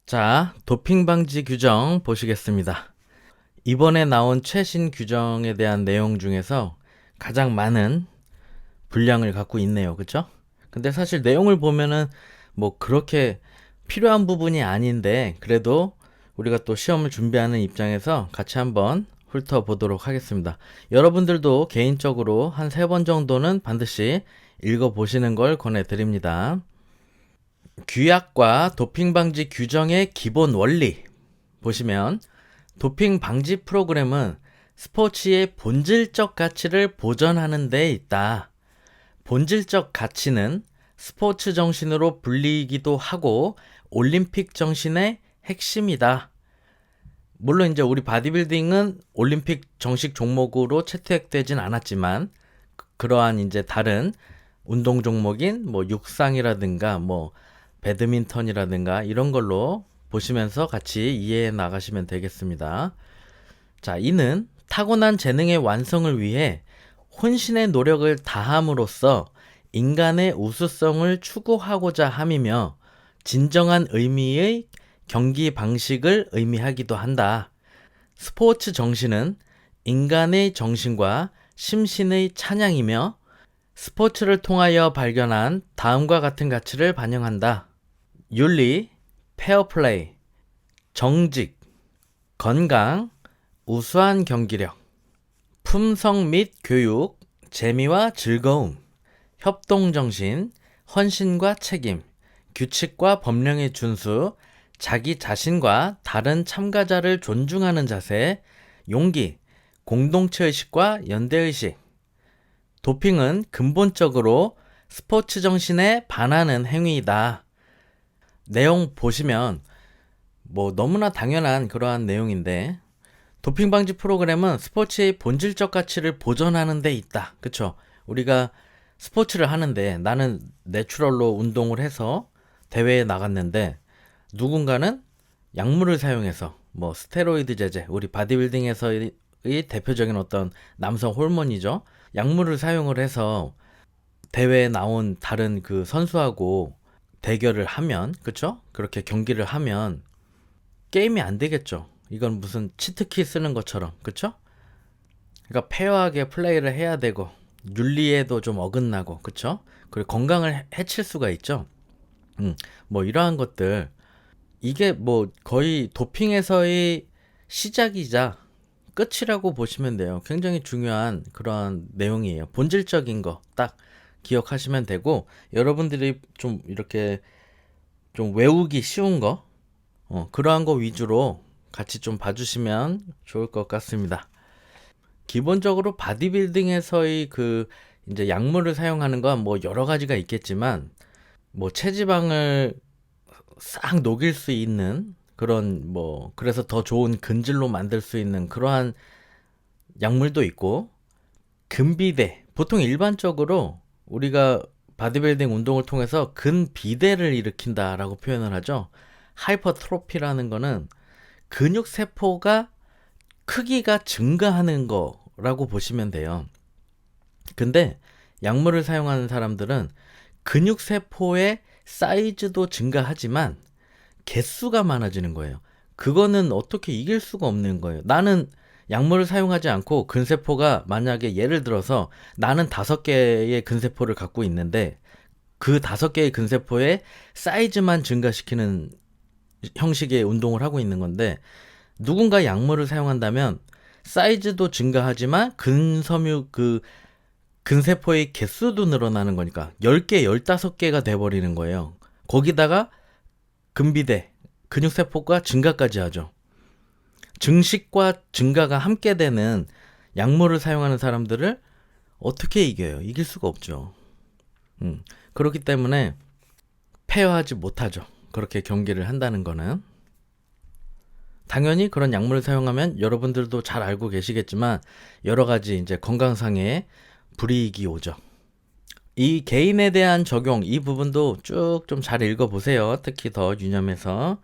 자, 도핑 방지 규정 보시겠습니다. 이번에 나온 최신 규정에 대한 내용 중에서 가장 많은 분량을 갖고 있네요. 그쵸? 근데 사실 내용을 보면은 뭐 그렇게 필요한 부분이 아닌데 그래도 우리가 또 시험을 준비하는 입장에서 같이 한번 훑어보도록 하겠습니다. 여러분들도 개인적으로 한 3번 정도는 반드시 읽어보시는 걸 권해드립니다. 규약과 도핑 방지 규정의 기본 원리 보시면 도핑 방지 프로그램은 스포츠의 본질적 가치를 보전하는 데 있다. 본질적 가치는 스포츠 정신으로 불리기도 하고 올림픽 정신의 핵심이다. 물론 이제 우리 바디빌딩은 올림픽 정식 종목으로 채택되진 않았지만 그러한 이제 다른 운동 종목인 뭐 육상이라든가 뭐 배드민턴이라든가 이런 걸로 보시면서 같이 이해해 나가시면 되겠습니다. 자, 이는 타고난 재능의 완성을 위해 혼신의 노력을 다함으로써 인간의 우수성을 추구하고자 함이며 진정한 의미의 경기 방식을 의미하기도 한다. 스포츠 정신은 인간의 정신과 심신의 찬양이며 스포츠를 통하여 발견한 다음과 같은 가치를 반영한다. 윤리, 페어플레이, 정직, 건강, 우수한 경기력, 품성 및 교육, 재미와 즐거움, 협동정신, 헌신과 책임, 규칙과 법령의 준수, 자기 자신과 다른 참가자를 존중하는 자세, 용기, 공동체의식과 연대의식. 도핑은 근본적으로 스포츠 정신에 반하는 행위이다. 내용 보시면 뭐 너무나 당연한 그러한 내용인데 도핑 방지 프로그램은 스포츠의 본질적 가치를 보존하는 데 있다. 그쵸? 우리가 스포츠를 하는데 나는 내추럴로 운동을 해서 대회에 나갔는데 누군가는 약물을 사용해서 뭐 스테로이드 제제, 우리 바디빌딩에서의 대표적인 어떤 남성 호르몬이죠. 약물을 사용을 해서 대회에 나온 다른 그 선수하고 대결을 하면, 그쵸? 그렇게 경기를 하면 게임이 안 되겠죠. 이건 무슨 치트키 쓰는 것처럼, 그쵸? 그러니까 페어하게 플레이를 해야 되고 윤리에도 좀 어긋나고, 그쵸? 그리고 건강을 해칠 수가 있죠. 뭐 이러한 것들, 이게 뭐 거의 도핑에서의 시작이자 끝이라고 보시면 돼요. 굉장히 중요한 그런 내용이에요. 본질적인 거 딱 기억하시면 되고, 여러분들이 좀 이렇게 좀 외우기 쉬운 거, 그러한 거 위주로 같이 좀 봐주시면 좋을 것 같습니다. 기본적으로 바디빌딩에서의 그 이제 약물을 사용하는 건 뭐 여러 가지가 있겠지만, 뭐 체지방을 싹 녹일 수 있는 그런 뭐 그래서 더 좋은 근질로 만들 수 있는 그러한 약물도 있고, 근비대, 보통 일반적으로 우리가 바디빌딩 운동을 통해서 근비대를 일으킨다라고 표현을 하죠. 하이퍼트로피라는 거는 근육 세포가 크기가 증가하는 거라고 보시면 돼요. 근데 약물을 사용하는 사람들은 근육 세포의 사이즈도 증가하지만 개수가 많아지는 거예요. 그거는 어떻게 이길 수가 없는 거예요. 나는 약물을 사용하지 않고 근세포가 만약에 예를 들어서 나는 5개의 근세포를 갖고 있는데 그 5개의 근세포의 사이즈만 증가시키는 형식의 운동을 하고 있는 건데, 누군가 약물을 사용한다면 사이즈도 증가하지만 근섬유 그 근세포의 개수도 늘어나는 거니까 10개, 15개가 돼버리는 거예요. 거기다가 근비대, 근육세포가 증가까지 하죠. 증식과 증가가 함께 되는 약물을 사용하는 사람들을 어떻게 이겨요? 이길 수가 없죠. 그렇기 때문에 페어하지 못하죠. 그렇게 경기를 한다는 거는. 당연히 그런 약물을 사용하면 여러분들도 잘 알고 계시겠지만 여러 가지 이제 건강상의 불이익이 오죠. 이 개인에 대한 적용, 이 부분도 쭉 좀 잘 읽어보세요. 특히 더 유념해서.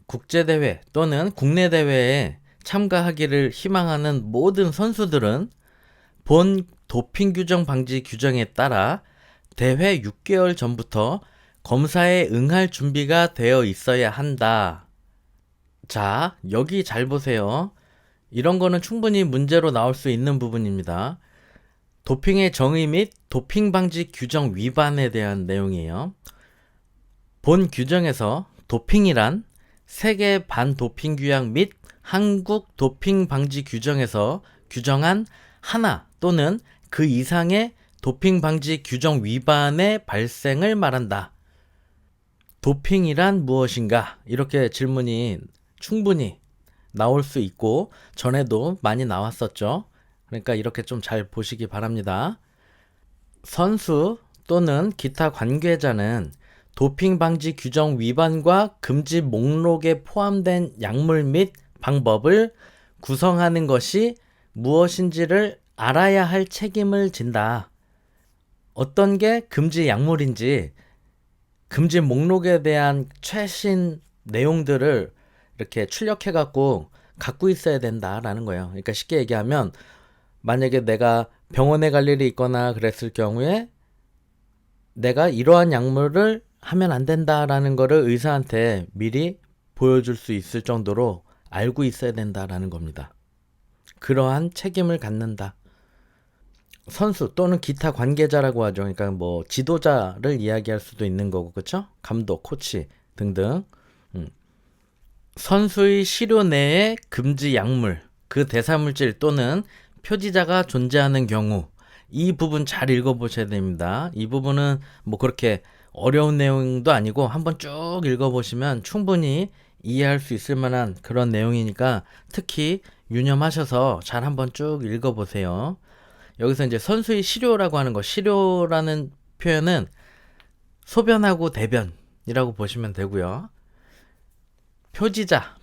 국제대회 또는 국내 대회에 참가하기를 희망하는 모든 선수들은 본 도핑 규정 방지 규정에 따라 대회 6개월 전부터 검사에 응할 준비가 되어 있어야 한다. 자, 여기 잘 보세요. 이런 거는 충분히 문제로 나올 수 있는 부분입니다. 도핑의 정의 및 도핑 방지 규정 위반에 대한 내용이에요. 본 규정에서 도핑이란 세계 반도핑 규약 및 한국 도핑 방지 규정에서 규정한 하나 또는 그 이상의 도핑 방지 규정 위반의 발생을 말한다. 도핑이란 무엇인가? 이렇게 질문이 충분히 나올 수 있고 전에도 많이 나왔었죠. 그러니까 이렇게 좀 잘 보시기 바랍니다. 선수 또는 기타 관계자는 도핑 방지 규정 위반과 금지 목록에 포함된 약물 및 방법을 구성하는 것이 무엇인지를 알아야 할 책임을 진다. 어떤 게 금지 약물인지 금지 목록에 대한 최신 내용들을 이렇게 출력해갖고 갖고 있어야 된다라는 거예요. 그러니까 쉽게 얘기하면 만약에 내가 병원에 갈 일이 있거나 그랬을 경우에 내가 이러한 약물을 하면 안 된다라는 거를 의사한테 미리 보여줄 수 있을 정도로 알고 있어야 된다라는 겁니다. 그러한 책임을 갖는다. 선수 또는 기타 관계자라고 하죠. 그러니까 뭐 지도자를 이야기할 수도 있는 거고, 그렇죠? 감독, 코치 등등. 선수의 시료 내에 금지 약물, 그 대사물질 또는 표지자가 존재하는 경우 이 부분 잘 읽어보셔야 됩니다. 이 부분은 뭐 그렇게 어려운 내용도 아니고 한번 쭉 읽어보시면 충분히 이해할 수 있을 만한 그런 내용이니까 특히 유념하셔서 잘 한번 쭉 읽어보세요. 여기서 이제 선수의 시료라고 하는 거, 시료라는 표현은 소변하고 대변이라고 보시면 되고요.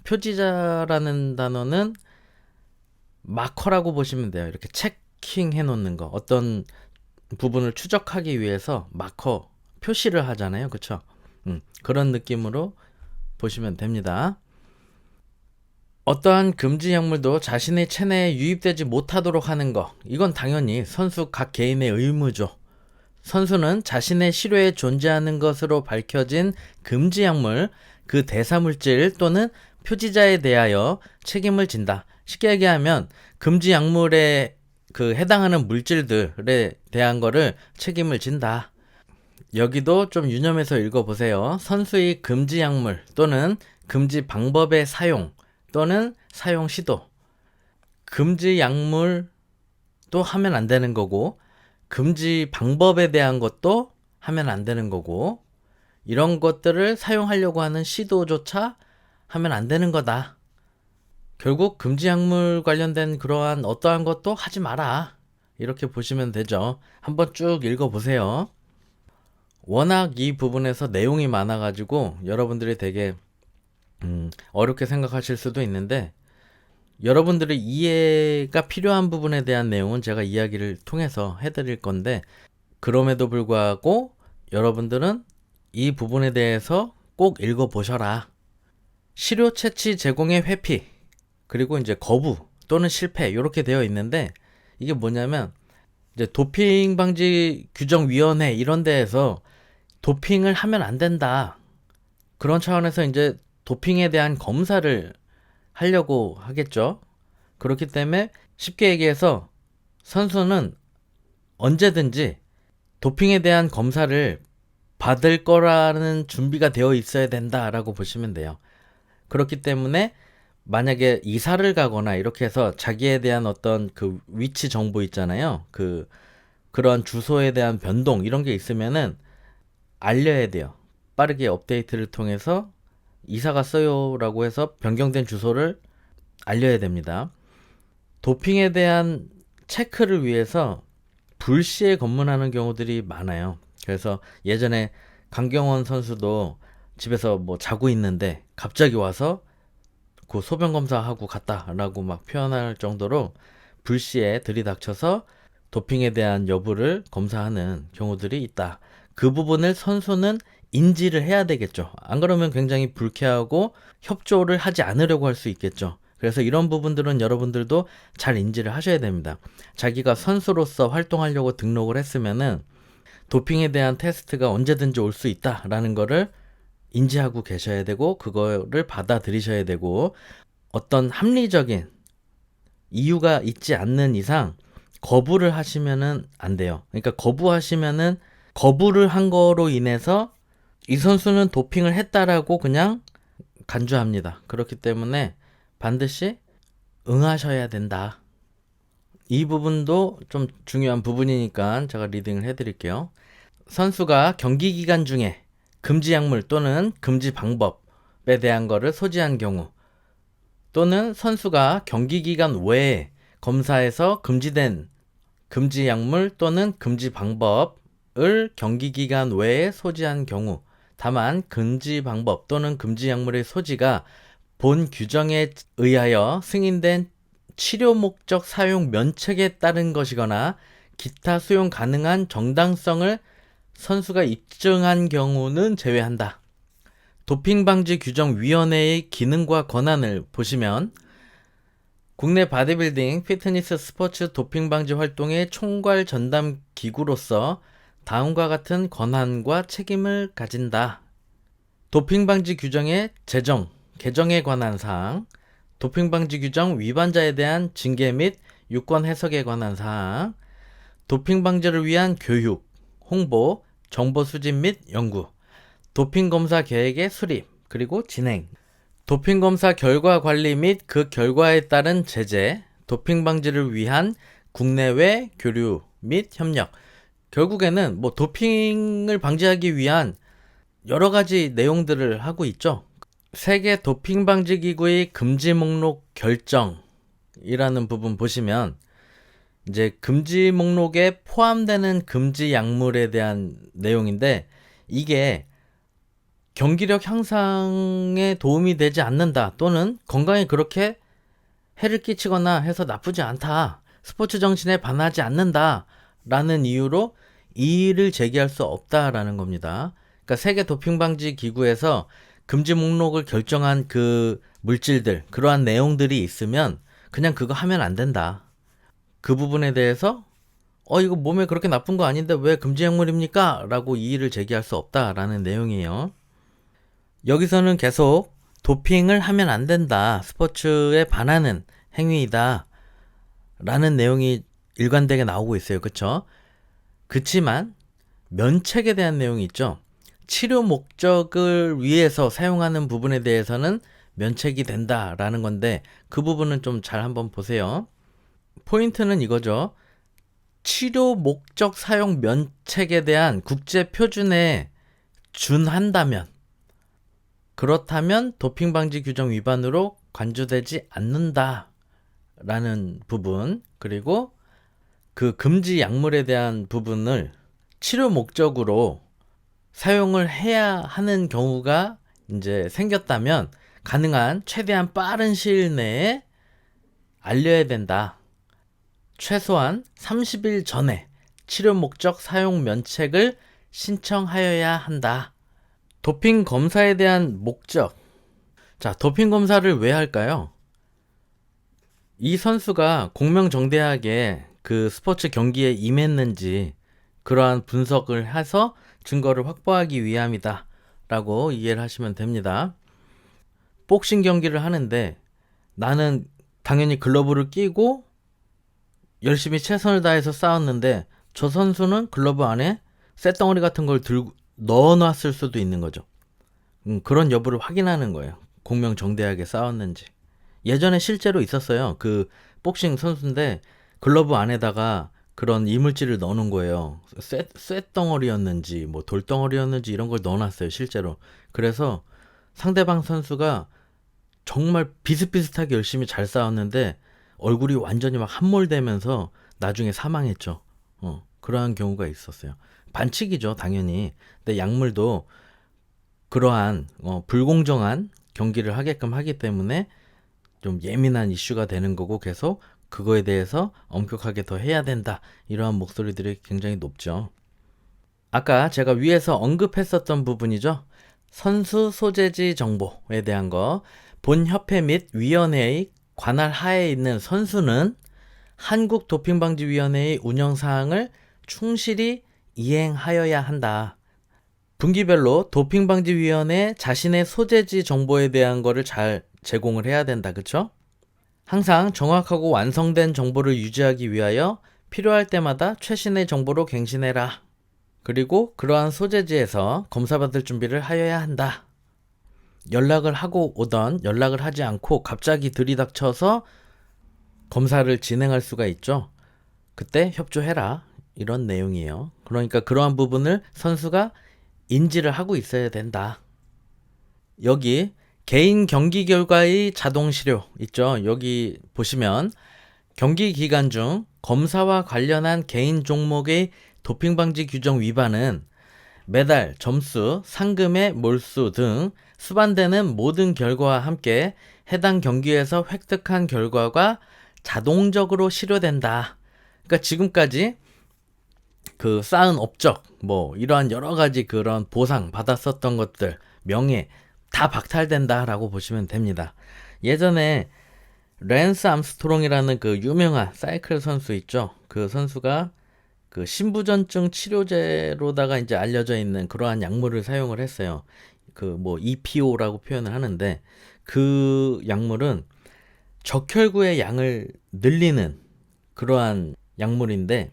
표지자라는 단어는 마커라고 보시면 돼요. 이렇게 체킹해 놓는 거. 어떤 부분을 추적하기 위해서 마커, 표시를 하잖아요. 그쵸? 그런 느낌으로 보시면 됩니다. 어떠한 금지 약물도 자신의 체내에 유입되지 못하도록 하는 거. 이건 당연히 선수 각 개인의 의무죠. 선수는 자신의 시료에 존재하는 것으로 밝혀진 금지 약물, 그 대사물질 또는 표지자에 대하여 책임을 진다. 쉽게 얘기하면 금지 약물에 그 해당하는 물질들에 대한 거를 책임을 진다. 여기도 좀 유념해서 읽어보세요. 선수의 금지 약물 또는 금지 방법의 사용 또는 사용 시도. 금지 약물도 하면 안 되는 거고 금지 방법에 대한 것도 하면 안 되는 거고 이런 것들을 사용하려고 하는 시도조차 하면 안 되는 거다. 결국 금지 약물 관련된 그러한 어떠한 것도 하지 마라. 이렇게 보시면 되죠. 한번 쭉 읽어보세요. 워낙 이 부분에서 내용이 많아가지고 여러분들이 되게 어렵게 생각하실 수도 있는데 여러분들의 이해가 필요한 부분에 대한 내용은 제가 이야기를 통해서 해드릴 건데 그럼에도 불구하고 여러분들은 이 부분에 대해서 꼭 읽어보셔라. 시료 채취 제공의 회피 그리고 이제 거부 또는 실패 이렇게 되어 있는데 이게 뭐냐면 이제 도핑 방지 규정위원회 이런 데에서 도핑을 하면 안 된다. 그런 차원에서 이제 도핑에 대한 검사를 하려고 하겠죠. 그렇기 때문에 쉽게 얘기해서 선수는 언제든지 도핑에 대한 검사를 받을 거라는 준비가 되어 있어야 된다라고 보시면 돼요. 그렇기 때문에 만약에 이사를 가거나 이렇게 해서 자기에 대한 어떤 그 위치 정보 있잖아요. 그런 주소에 대한 변동 이런 게 있으면은 알려야 돼요. 빠르게 업데이트를 통해서 이사 갔어요 라고 해서 변경된 주소를 알려야 됩니다. 도핑에 대한 체크를 위해서 불시에 검문하는 경우들이 많아요. 그래서 예전에 강경원 선수도 집에서 뭐 자고 있는데 갑자기 와서 그 소변 검사하고 갔다라고 막 표현할 정도로 불시에 들이닥쳐서 도핑에 대한 여부를 검사하는 경우들이 있다. 그 부분을 선수는 인지를 해야 되겠죠. 안 그러면 굉장히 불쾌하고 협조를 하지 않으려고 할 수 있겠죠. 그래서 이런 부분들은 여러분들도 잘 인지를 하셔야 됩니다. 자기가 선수로서 활동하려고 등록을 했으면은 도핑에 대한 테스트가 언제든지 올 수 있다라는 거를 인지하고 계셔야 되고 그거를 받아들이셔야 되고 어떤 합리적인 이유가 있지 않는 이상 거부를 하시면은 안 돼요. 그러니까 거부하시면은 거부를 한 거로 인해서 이 선수는 도핑을 했다라고 그냥 간주합니다. 그렇기 때문에 반드시 응하셔야 된다. 이 부분도 좀 중요한 부분이니까 제가 리딩을 해드릴게요. 선수가 경기 기간 중에 금지 약물 또는 금지 방법에 대한 거를 소지한 경우 또는 선수가 경기 기간 외에 검사에서 금지된 금지 약물 또는 금지 방법을 경기 기간 외에 소지한 경우 다만 금지 방법 또는 금지 약물의 소지가 본 규정에 의하여 승인된 치료 목적 사용 면책에 따른 것이거나 기타 수용 가능한 정당성을 선수가 입증한 경우는 제외한다. 도핑방지규정위원회의 기능과 권한을 보시면 국내 바디빌딩, 피트니스, 스포츠 도핑방지 활동의 총괄 전담 기구로서 다음과 같은 권한과 책임을 가진다. 도핑방지 규정의 제정, 개정에 관한 사항, 도핑방지 규정 위반자에 대한 징계 및 유권 해석에 관한 사항, 도핑방지를 위한 교육, 홍보, 정보 수집 및 연구, 도핑검사 계획의 수립, 그리고 진행, 도핑검사 결과 관리 및 그 결과에 따른 제재, 도핑방지를 위한 국내외 교류 및 협력. 결국에는 뭐 도핑을 방지하기 위한 여러 가지 내용들을 하고 있죠. 세계 도핑방지기구의 금지 목록 결정이라는 부분 보시면 이제 금지 목록에 포함되는 금지 약물에 대한 내용인데 이게 경기력 향상에 도움이 되지 않는다 또는 건강에 그렇게 해를 끼치거나 해서 나쁘지 않다, 스포츠 정신에 반하지 않는다 라는 이유로 이의를 제기할 수 없다라는 겁니다. 그러니까 세계 도핑방지 기구에서 금지 목록을 결정한 그 물질들, 그러한 내용들이 있으면 그냥 그거 하면 안 된다. 그 부분에 대해서 이거 몸에 그렇게 나쁜 거 아닌데 왜 금지 약물입니까? 라고 이의를 제기할 수 없다라는 내용이에요. 여기서는 계속 도핑을 하면 안 된다, 스포츠에 반하는 행위이다 라는 내용이 일관되게 나오고 있어요. 그쵸? 그치만 면책에 대한 내용이 있죠. 치료 목적을 위해서 사용하는 부분에 대해서는 면책이 된다라는 건데 그 부분은 좀 잘 한번 보세요. 포인트는 이거죠. 치료 목적 사용 면책에 대한 국제 표준에 준한다면, 그렇다면 도핑 방지 규정 위반으로 간주되지 않는다 라는 부분, 그리고 그 금지 약물에 대한 부분을 치료 목적으로 사용을 해야 하는 경우가 이제 생겼다면 가능한 최대한 빠른 시일 내에 알려야 된다. 최소한 30일 전에 치료 목적 사용 면책을 신청하여야 한다. 도핑 검사에 대한 목적. 자, 도핑 검사를 왜 할까요? 이 선수가 공명정대하게 그 스포츠 경기에 임했는지 그러한 분석을 해서 증거를 확보하기 위함이다 라고 이해를 하시면 됩니다. 복싱 경기를 하는데 나는 당연히 글러브를 끼고 열심히 최선을 다해서 싸웠는데 저 선수는 글러브 안에 쇳덩어리 같은 걸 들고 넣어놨을 수도 있는 거죠. 그런 여부를 확인하는 거예요. 공명정대하게 싸웠는지. 예전에 실제로 있었어요. 그 복싱 선수인데 글러브 안에다가 그런 이물질을 넣어놓은 거예요. 쇳덩어리였는지 뭐 돌덩어리였는지 이런 걸 넣어놨어요, 실제로. 그래서 상대방 선수가 정말 비슷비슷하게 열심히 잘 싸웠는데 얼굴이 완전히 막 함몰되면서 나중에 사망했죠. 그러한 경우가 있었어요. 반칙이죠, 당연히. 근데 약물도 그러한 불공정한 경기를 하게끔 하기 때문에 좀 예민한 이슈가 되는 거고 계속 그거에 대해서 엄격하게 더 해야 된다, 이러한 목소리들이 굉장히 높죠. 아까 제가 위에서 언급했었던 부분이죠. 선수 소재지 정보에 대한 거. 본 협회 및 위원회의 관할 하에 있는 선수는 한국도핑방지위원회의 운영사항을 충실히 이행하여야 한다. 분기별로 도핑방지위원회 자신의 소재지 정보에 대한 거를 잘 제공을 해야 된다. 그쵸? 항상 정확하고 완성된 정보를 유지하기 위하여 필요할 때마다 최신의 정보로 갱신해라. 그리고 그러한 소재지에서 검사받을 준비를 하여야 한다. 연락을 하고 오던 연락을 하지 않고 갑자기 들이닥쳐서 검사를 진행할 수가 있죠. 그때 협조해라. 이런 내용이에요. 그러니까 그러한 부분을 선수가 인지를 하고 있어야 된다. 여기 개인 경기 결과의 자동 시료 있죠. 여기 보시면 경기 기간 중 검사와 관련한 개인 종목의 도핑 방지 규정 위반은 메달, 점수, 상금의 몰수 등 수반되는 모든 결과와 함께 해당 경기에서 획득한 결과가 자동적으로 시료된다. 그러니까 지금까지 그 쌓은 업적, 뭐 이러한 여러 가지 그런 보상 받았었던 것들, 명예 다 박탈된다라고 보시면 됩니다. 예전에 랜스 암스트롱이라는 그 유명한 사이클 선수 있죠. 그 선수가 그 신부전증 치료제로다가 이제 알려져 있는 그러한 약물을 사용을 했어요. 그 뭐 EPO라고 표현을 하는데 그 약물은 적혈구의 양을 늘리는 그러한 약물인데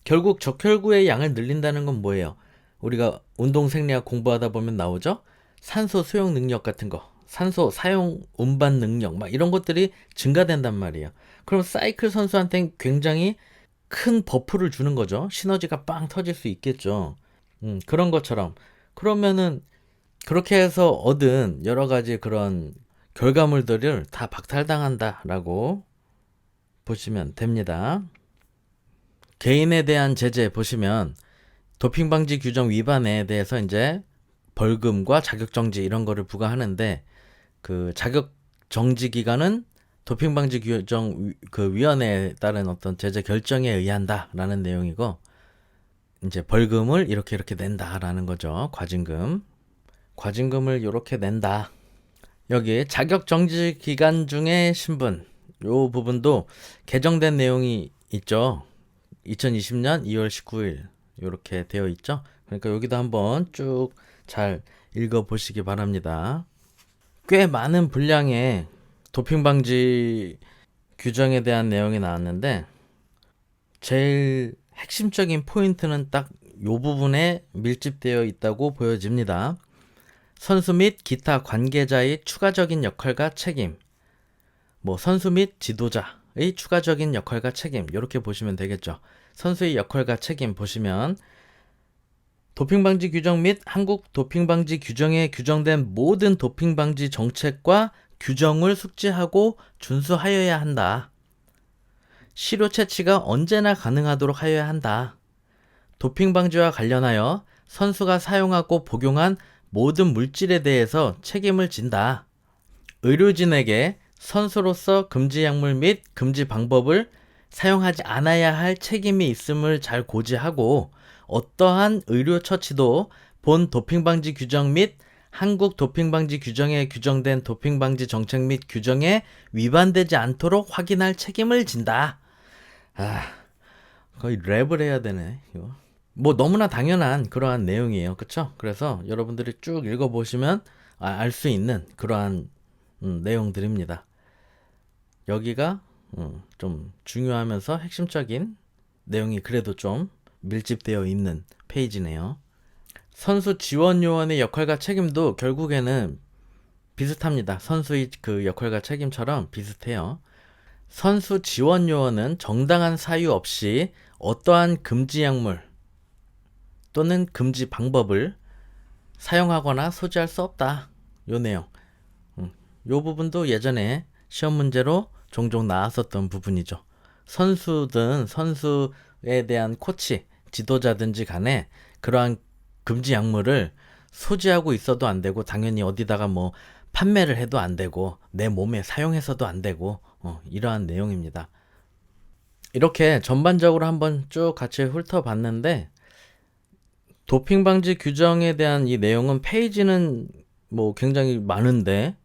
결국 적혈구의 양을 늘린다는 건 뭐예요? 우리가 운동 생리학 공부하다 보면 나오죠? 산소 수용 능력 같은 거, 산소 사용 운반 능력 막 이런 것들이 증가된단 말이에요. 그럼 사이클 선수한테는 굉장히 큰 버프를 주는 거죠. 시너지가 빵 터질 수 있겠죠. 그런 것처럼 그러면은 그렇게 해서 얻은 여러 가지 그런 결과물들을 다 박탈당한다라고 보시면 됩니다. 개인에 대한 제재 보시면 도핑 방지 규정 위반에 대해서 이제 벌금과 자격 정지 이런 거를 부과하는데 그 자격 정지 기간은 도핑 방지 규정 그 위원회에 따른 어떤 제재 결정에 의한다라는 내용이고 이제 벌금을 이렇게 낸다라는 거죠. 과징금을 이렇게 낸다. 여기 자격 정지 기간 중에 신분 요 부분도 개정된 내용이 있죠. 2020년 2월 19일 이렇게 되어 있죠. 그러니까 여기도 한번 쭉 잘 읽어보시기 바랍니다. 꽤 많은 분량의 도핑 방지 규정에 대한 내용이 나왔는데 제일 핵심적인 포인트는 딱 요 부분에 밀집되어 있다고 보여집니다. 선수 및 기타 관계자의 추가적인 역할과 책임, 뭐 선수 및 지도자의 추가적인 역할과 책임 이렇게 보시면 되겠죠. 선수의 역할과 책임 보시면 도핑방지 규정 및 한국 도핑방지 규정에 규정된 모든 도핑방지 정책과 규정을 숙지하고 준수하여야 한다. 시료 채취가 언제나 가능하도록 하여야 한다. 도핑방지와 관련하여 선수가 사용하고 복용한 모든 물질에 대해서 책임을 진다. 의료진에게 선수로서 금지 약물 및 금지 방법을 사용하지 않아야 할 책임이 있음을 잘 고지하고 어떠한 의료 처치도 본 도핑방지 규정 및 한국 도핑방지 규정에 규정된 도핑방지 정책 및 규정에 위반되지 않도록 확인할 책임을 진다. 거의 랩을 해야 되네, 이거. 뭐 너무나 당연한 그러한 내용이에요. 그쵸? 그래서 여러분들이 쭉 읽어보시면 알 수 있는 그러한 내용들입니다. 여기가 좀 중요하면서 핵심적인 내용이 그래도 좀 밀집되어 있는 페이지네요. 선수 지원 요원의 역할과 책임도 결국에는 비슷합니다. 선수의 그 역할과 책임처럼 비슷해요. 선수 지원 요원은 정당한 사유 없이 어떠한 금지 약물 또는 금지 방법을 사용하거나 소지할 수 없다. 요 내용. 요 부분도 예전에 시험 문제로 종종 나왔었던 부분이죠. 선수든 선수에 대한 코치, 지도자든지 간에 그러한 금지 약물을 소지하고 있어도 안 되고 당연히 어디다가 뭐 판매를 해도 안 되고 내 몸에 사용해서도 안 되고 이러한 내용입니다. 이렇게 전반적으로 한번 쭉 같이 훑어봤는데 도핑 방지 규정에 대한 이 내용은 페이지는 뭐 굉장히 많은데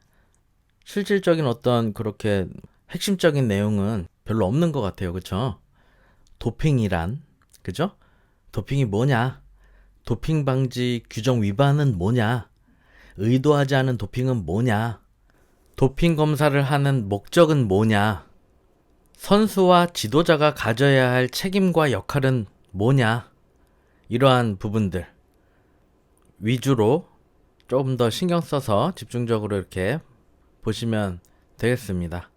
실질적인 어떤 그렇게 핵심적인 내용은 별로 없는 것 같아요. 그쵸? 도핑이란, 그죠? 도핑이 뭐냐? 도핑 방지 규정 위반은 뭐냐? 의도하지 않은 도핑은 뭐냐? 도핑 검사를 하는 목적은 뭐냐? 선수와 지도자가 가져야 할 책임과 역할은 뭐냐? 이러한 부분들 위주로 조금 더 신경 써서 집중적으로 이렇게 보시면 되겠습니다.